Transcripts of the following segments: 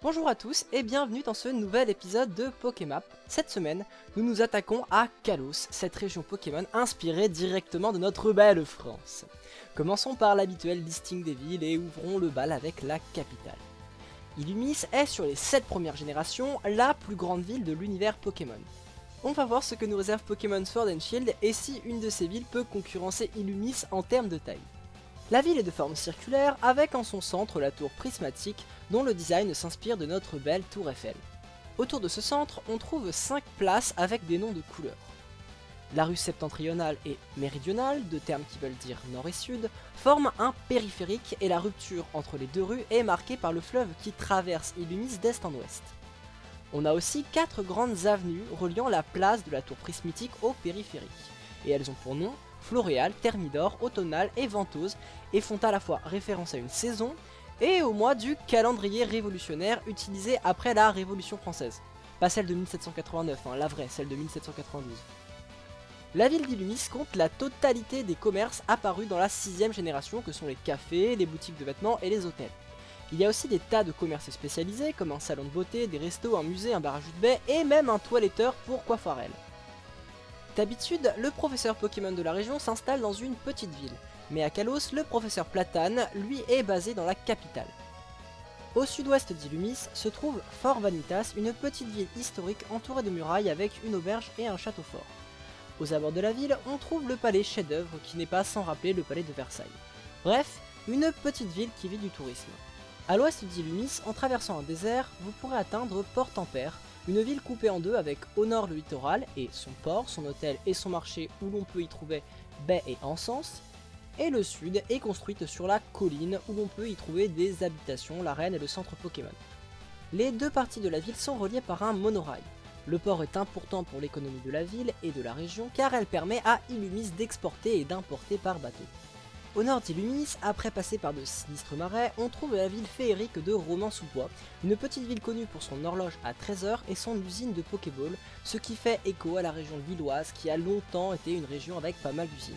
Bonjour à tous et bienvenue dans ce nouvel épisode de Pokémap. Cette semaine, nous nous attaquons à Kalos, cette région Pokémon inspirée directement de notre belle France. Commençons par l'habituel listing des villes et ouvrons le bal avec la capitale. Illumis est sur les 7 premières générations la plus grande ville de l'univers Pokémon. On va voir ce que nous réserve Pokémon Sword and Shield et si une de ces villes peut concurrencer Illumis en termes de taille. La ville est de forme circulaire avec en son centre la tour prismatique dont le design s'inspire de notre belle tour Eiffel. Autour de ce centre, on trouve 5 places avec des noms de couleurs. La rue septentrionale et méridionale, deux termes qui veulent dire nord et sud, forment un périphérique et la rupture entre les deux rues est marquée par le fleuve qui traverse Illumis d'est en ouest. On a aussi 4 grandes avenues reliant la place de la tour prismatique au périphérique, et elles ont pour nom Floréal, Thermidor, Automnal et Ventose, et font à la fois référence à une saison et au mois du calendrier révolutionnaire utilisé après la Révolution française. Pas celle de 1789, la vraie, celle de 1792. La ville d'Illumis compte la totalité des commerces apparus dans la 6ème génération que sont les cafés, les boutiques de vêtements et les hôtels. Il y a aussi des tas de commerces spécialisés comme un salon de beauté, des restos, un musée, un bar à jus de baie et même un toiletteur pour coiffarelle. D'habitude, le professeur Pokémon de la région s'installe dans une petite ville, mais à Kalos, le professeur Platane, lui, est basé dans la capitale. Au sud-ouest d'Illumis se trouve Fort Vanitas, une petite ville historique entourée de murailles avec une auberge et un château fort. Aux abords de la ville, on trouve le palais chef-d'œuvre qui n'est pas sans rappeler le palais de Versailles. Bref, une petite ville qui vit du tourisme. À l'ouest d'Illumis, en traversant un désert, vous pourrez atteindre Port-Ampère, une ville coupée en deux avec au nord le littoral et son port, son hôtel et son marché où l'on peut y trouver baies et encens, et le sud est construite sur la colline où l'on peut y trouver des habitations, l'arène et le centre Pokémon. Les deux parties de la ville sont reliées par un monorail. Le port est important pour l'économie de la ville et de la région car elle permet à Illumis d'exporter et d'importer par bateau. Au nord d'Illumis, après passer par de sinistres marais, on trouve la ville féerique de Romans-sous-Bois, une petite ville connue pour son horloge à 13 heures et son usine de Pokéball, ce qui fait écho à la région lilloise qui a longtemps été une région avec pas mal d'usines.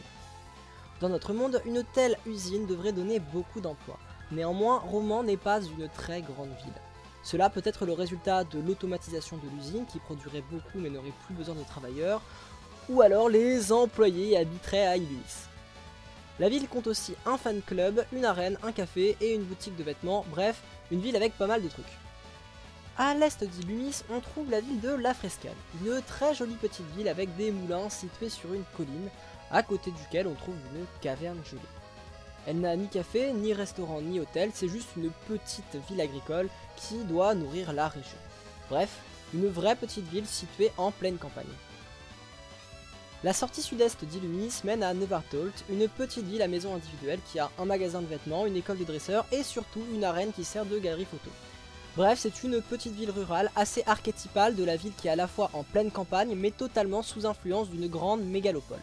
Dans notre monde, une telle usine devrait donner beaucoup d'emplois. Néanmoins, Romans n'est pas une très grande ville. Cela peut être le résultat de l'automatisation de l'usine qui produirait beaucoup mais n'aurait plus besoin de travailleurs, ou alors les employés habiteraient à Illumis. La ville compte aussi un fan club, une arène, un café et une boutique de vêtements, bref, une ville avec pas mal de trucs. A l'est d'Illumis, on trouve la ville de La Frescale, une très jolie petite ville avec des moulins situés sur une colline, à côté duquel on trouve une caverne gelée. Elle n'a ni café, ni restaurant, ni hôtel, c'est juste une petite ville agricole qui doit nourrir la région. Bref, une vraie petite ville située en pleine campagne. La sortie sud-est d'Illumis mène à Nevartolt, une petite ville à maison individuelle qui a un magasin de vêtements, une école de dresseurs et surtout une arène qui sert de galerie photo. Bref, c'est une petite ville rurale assez archétypale de la ville qui est à la fois en pleine campagne mais totalement sous influence d'une grande mégalopole.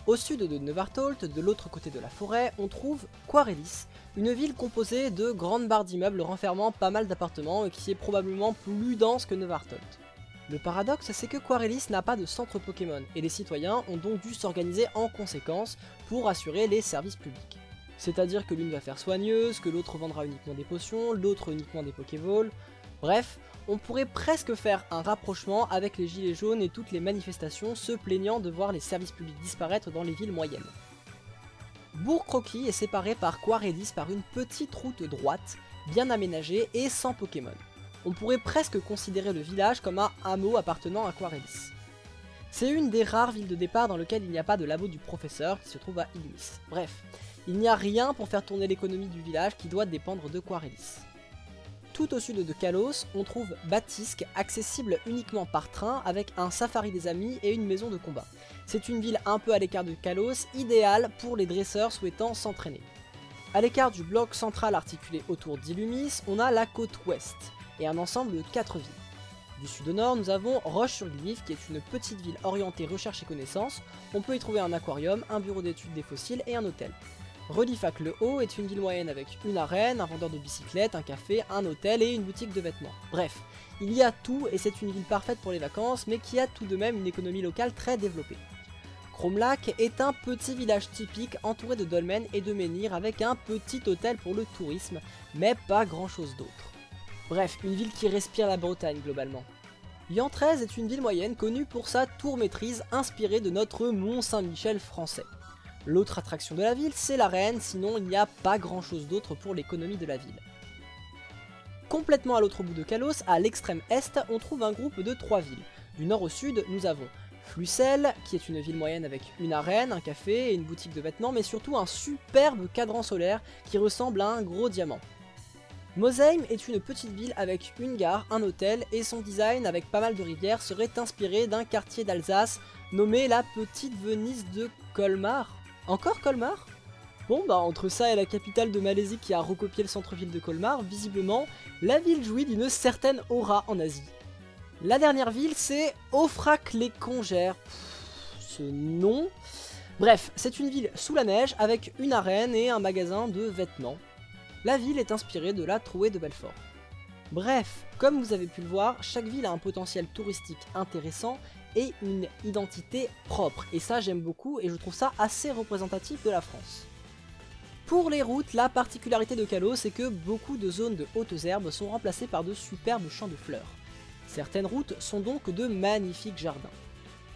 Au sud de Nevartolt, de l'autre côté de la forêt, on trouve Quarelis, une ville composée de grandes barres d'immeubles renfermant pas mal d'appartements et qui est probablement plus dense que Nevartolt. Le paradoxe, c'est que Quarelis n'a pas de centre Pokémon, et les citoyens ont donc dû s'organiser en conséquence pour assurer les services publics. C'est-à-dire que l'une va faire soigneuse, que l'autre vendra uniquement des potions, l'autre uniquement des Pokéballs. Bref, on pourrait presque faire un rapprochement avec les gilets jaunes et toutes les manifestations se plaignant de voir les services publics disparaître dans les villes moyennes. Bourg-Croquis est séparé par Quarelis par une petite route droite, bien aménagée et sans Pokémon. On pourrait presque considérer le village comme un hameau appartenant à Quarelis. C'est une des rares villes de départ dans lesquelles il n'y a pas de labo du professeur qui se trouve à Illumis. Bref, il n'y a rien pour faire tourner l'économie du village qui doit dépendre de Quarelis. Tout au sud de Kalos, on trouve Batisque, accessible uniquement par train avec un safari des amis et une maison de combat. C'est une ville un peu à l'écart de Kalos, idéale pour les dresseurs souhaitant s'entraîner. À l'écart du bloc central articulé autour d'Illumis, on a la côte ouest et un ensemble de 4 villes. Du sud au nord, nous avons Roche-sur-Glaive qui est une petite ville orientée recherche et connaissance. On peut y trouver un aquarium, un bureau d'études des fossiles et un hôtel. Relifac-le-Haut est une ville moyenne avec une arène, un vendeur de bicyclettes, un café, un hôtel et une boutique de vêtements. Bref, il y a tout et c'est une ville parfaite pour les vacances mais qui a tout de même une économie locale très développée. Chromelac est un petit village typique entouré de dolmens et de menhirs avec un petit hôtel pour le tourisme, mais pas grand chose d'autre. Bref, une ville qui respire la Bretagne globalement. Yantrez est une ville moyenne connue pour sa tour maîtrise inspirée de notre Mont Saint-Michel français. L'autre attraction de la ville, c'est l'arène, sinon il n'y a pas grand chose d'autre pour l'économie de la ville. Complètement à l'autre bout de Kalos, à l'extrême est, on trouve un groupe de 3 villes. Du nord au sud, nous avons Flussel, qui est une ville moyenne avec une arène, un café et une boutique de vêtements, mais surtout un superbe cadran solaire qui ressemble à un gros diamant. Mosheim est une petite ville avec une gare, un hôtel, et son design avec pas mal de rivières serait inspiré d'un quartier d'Alsace nommé la Petite Venise de Colmar. Encore Colmar? Bon bah entre ça et la capitale de Malaisie qui a recopié le centre-ville de Colmar, visiblement, la ville jouit d'une certaine aura en Asie. La dernière ville c'est Auffrac-les-Congères. Ce nom... Bref, c'est une ville sous la neige avec une arène et un magasin de vêtements. La ville est inspirée de la Trouée de Belfort. Bref, comme vous avez pu le voir, chaque ville a un potentiel touristique intéressant et une identité propre. Et ça j'aime beaucoup et je trouve ça assez représentatif de la France. Pour les routes, la particularité de Kalos c'est que beaucoup de zones de hautes herbes sont remplacées par de superbes champs de fleurs. Certaines routes sont donc de magnifiques jardins.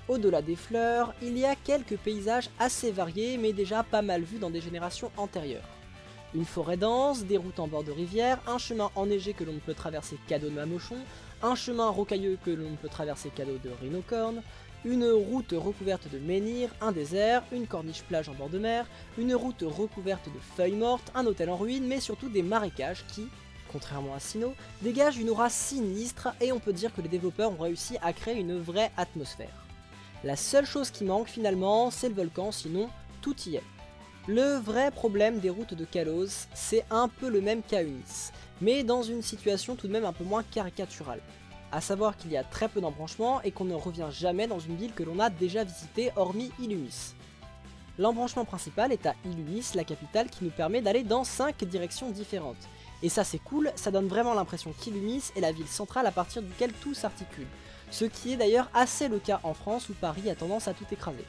Au-delà des fleurs, il y a quelques paysages assez variés mais déjà pas mal vus dans des générations antérieures. Une forêt dense, des routes en bord de rivière, un chemin enneigé que l'on ne peut traverser qu'à dos de Mamochon, un chemin rocailleux que l'on ne peut traverser qu'à dos de Rhinocorne, une route recouverte de menhirs, un désert, une corniche plage en bord de mer, une route recouverte de feuilles mortes, un hôtel en ruine, mais surtout des marécages qui, contrairement à Sinnoh, dégagent une aura sinistre et on peut dire que les développeurs ont réussi à créer une vraie atmosphère. La seule chose qui manque finalement, c'est le volcan, sinon tout y est. Le vrai problème des routes de Kalos, c'est un peu le même qu'à Unis, mais dans une situation tout de même un peu moins caricaturale. A savoir qu'il y a très peu d'embranchements et qu'on ne revient jamais dans une ville que l'on a déjà visitée hormis Illumis. L'embranchement principal est à Illumis, la capitale, qui nous permet d'aller dans 5 directions différentes. Et ça c'est cool, ça donne vraiment l'impression qu'Illumis est la ville centrale à partir duquel tout s'articule. Ce qui est d'ailleurs assez le cas en France où Paris a tendance à tout écraser.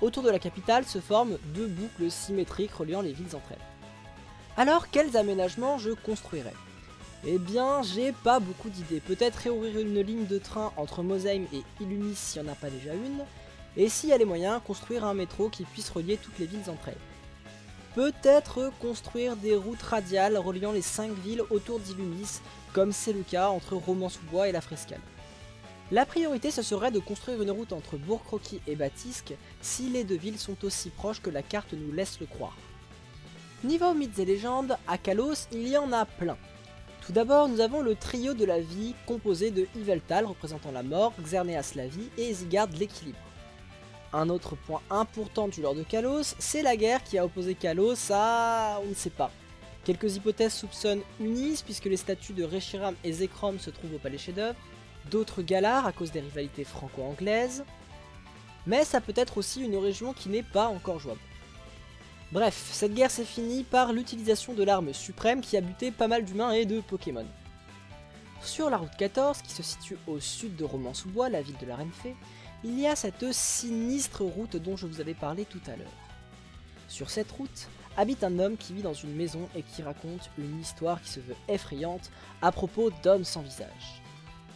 Autour de la capitale se forment 2 boucles symétriques reliant les villes entre elles. Alors quels aménagements je construirais? Eh bien j'ai pas beaucoup d'idées, peut-être réouvrir une ligne de train entre Mosheim et Illumis s'il n'y en a pas déjà une, et s'il y a les moyens, construire un métro qui puisse relier toutes les villes entre elles. Peut-être construire des routes radiales reliant les 5 villes autour d'Illumis, comme c'est le cas entre Romans-sous-Bois et la Frescale. La priorité ce serait de construire une route entre Bourg-Croquis et Batisque si les 2 villes sont aussi proches que la carte nous laisse le croire. Niveau mythes et légendes, à Kalos il y en a plein. Tout d'abord nous avons le trio de la vie composé de Yveltal représentant la mort, Xerneas la vie et Sigard l'équilibre. Un autre point important du lore de Kalos, c'est la guerre qui a opposé Kalos à... on ne sait pas. Quelques hypothèses soupçonnent Unis puisque les statues de Reshiram et Zekrom se trouvent au palais chef-d'œuvre, d'autres Galar à cause des rivalités franco-anglaises, mais ça peut être aussi une région qui n'est pas encore jouable. Bref, cette guerre s'est finie par l'utilisation de l'arme suprême qui a buté pas mal d'humains et de Pokémon. Sur la route 14, qui se situe au sud de Romans-sous-Bois, la ville de la Reine Fée, il y a cette sinistre route dont je vous avais parlé tout à l'heure. Sur cette route, habite un homme qui vit dans une maison et qui raconte une histoire qui se veut effrayante à propos d'hommes sans visage.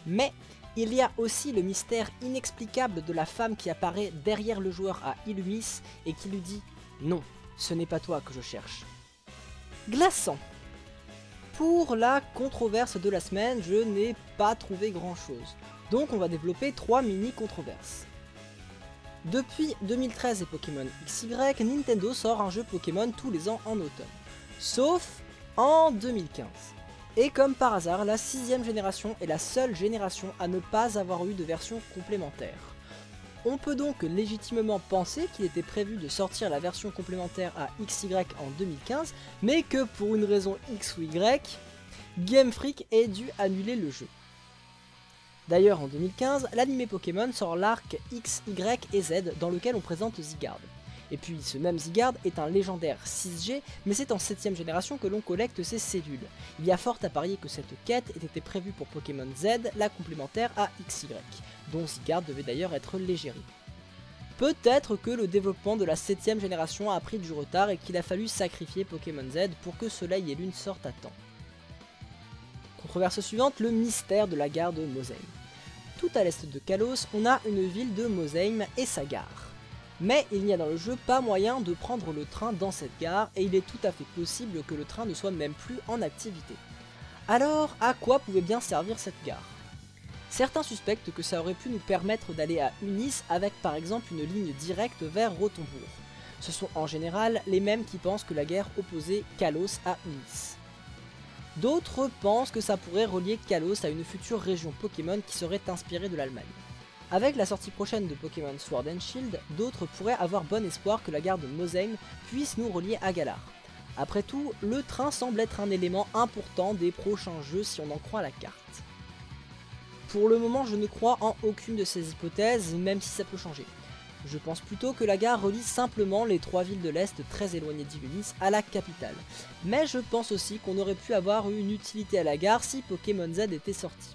Mais il y a aussi le mystère inexplicable de la femme qui apparaît derrière le joueur à Illumis et qui lui dit « Non, ce n'est pas toi que je cherche ». Glaçant. Pour la controverse de la semaine, je n'ai pas trouvé grand chose. Donc on va développer 3 mini-controverses. Depuis 2013 et Pokémon XY, Nintendo sort un jeu Pokémon tous les ans en automne. Sauf en 2015. Et comme par hasard, la 6ème génération est la seule génération à ne pas avoir eu de version complémentaire. On peut donc légitimement penser qu'il était prévu de sortir la version complémentaire à XY en 2015, mais que pour une raison X ou Y, Game Freak ait dû annuler le jeu. D'ailleurs en 2015, l'anime Pokémon sort l'arc X, Y et Z dans lequel on présente Zygarde. Et puis ce même Zygarde est un légendaire 6G, mais c'est en 7ème génération que l'on collecte ses cellules. Il y a fort à parier que cette quête était prévue pour Pokémon Z, la complémentaire à XY, dont Zygarde devait d'ailleurs être l'égérie. Peut-être que le développement de la 7ème génération a pris du retard et qu'il a fallu sacrifier Pokémon Z pour que Soleil et Lune sortent à temps. Controverse suivante, le mystère de la gare de Mosheim. Tout à l'est de Kalos, on a une ville de Mosheim et sa gare. Mais il n'y a dans le jeu pas moyen de prendre le train dans cette gare et il est tout à fait possible que le train ne soit même plus en activité. Alors, à quoi pouvait bien servir cette gare? Certains suspectent que ça aurait pu nous permettre d'aller à Unis avec par exemple une ligne directe vers Rotombourg. Ce sont en général les mêmes qui pensent que la gare opposait Kalos à Unis. D'autres pensent que ça pourrait relier Kalos à une future région Pokémon qui serait inspirée de l'Allemagne. Avec la sortie prochaine de Pokémon Sword and Shield, d'autres pourraient avoir bon espoir que la gare de Mosheim puisse nous relier à Galar. Après tout, le train semble être un élément important des prochains jeux si on en croit la carte. Pour le moment, je ne crois en aucune de ces hypothèses, même si ça peut changer. Je pense plutôt que la gare relie simplement les 3 villes de l'Est très éloignées d'Unis à la capitale. Mais je pense aussi qu'on aurait pu avoir une utilité à la gare si Pokémon Z était sorti.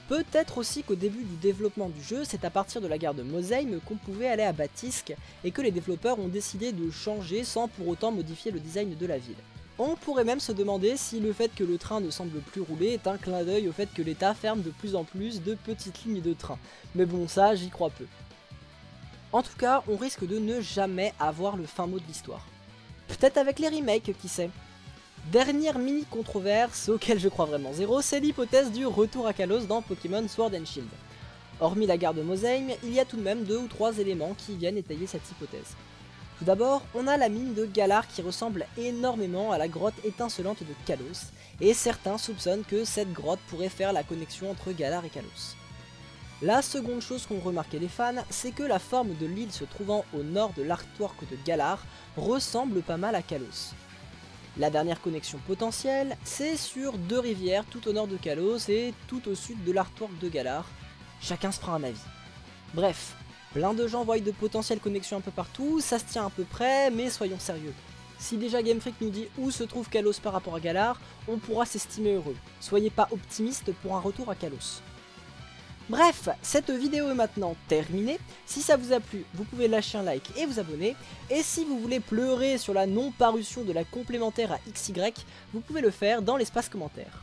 Peut-être aussi qu'au début du développement du jeu, c'est à partir de la gare de Mosheim qu'on pouvait aller à Batisque et que les développeurs ont décidé de changer sans pour autant modifier le design de la ville. On pourrait même se demander si le fait que le train ne semble plus rouler est un clin d'œil au fait que l'État ferme de plus en plus de petites lignes de train. Mais bon, ça, j'y crois peu. En tout cas, on risque de ne jamais avoir le fin mot de l'histoire. Peut-être avec les remakes, qui sait. Dernière mini controverse, auquel je crois vraiment zéro, c'est l'hypothèse du retour à Kalos dans Pokémon Sword and Shield. Hormis la gare de Mosheim, il y a tout de même 2 ou 3 éléments qui viennent étayer cette hypothèse. Tout d'abord, on a la mine de Galar qui ressemble énormément à la grotte étincelante de Kalos, et certains soupçonnent que cette grotte pourrait faire la connexion entre Galar et Kalos. La seconde chose qu'ont remarqué les fans, c'est que la forme de l'île se trouvant au nord de l'artwork de Galar ressemble pas mal à Kalos. La dernière connexion potentielle, c'est sur 2 rivières tout au nord de Kalos et tout au sud de l'artwork de Galar. Chacun se fera un avis. Bref, plein de gens voient de potentielles connexions un peu partout, ça se tient à peu près, mais soyons sérieux. Si déjà Game Freak nous dit où se trouve Kalos par rapport à Galar, on pourra s'estimer heureux. Soyez pas optimistes pour un retour à Kalos. Bref, cette vidéo est maintenant terminée. Si ça vous a plu, vous pouvez lâcher un like et vous abonner. Et si vous voulez pleurer sur la non-parution de la complémentaire à XY, vous pouvez le faire dans l'espace commentaire.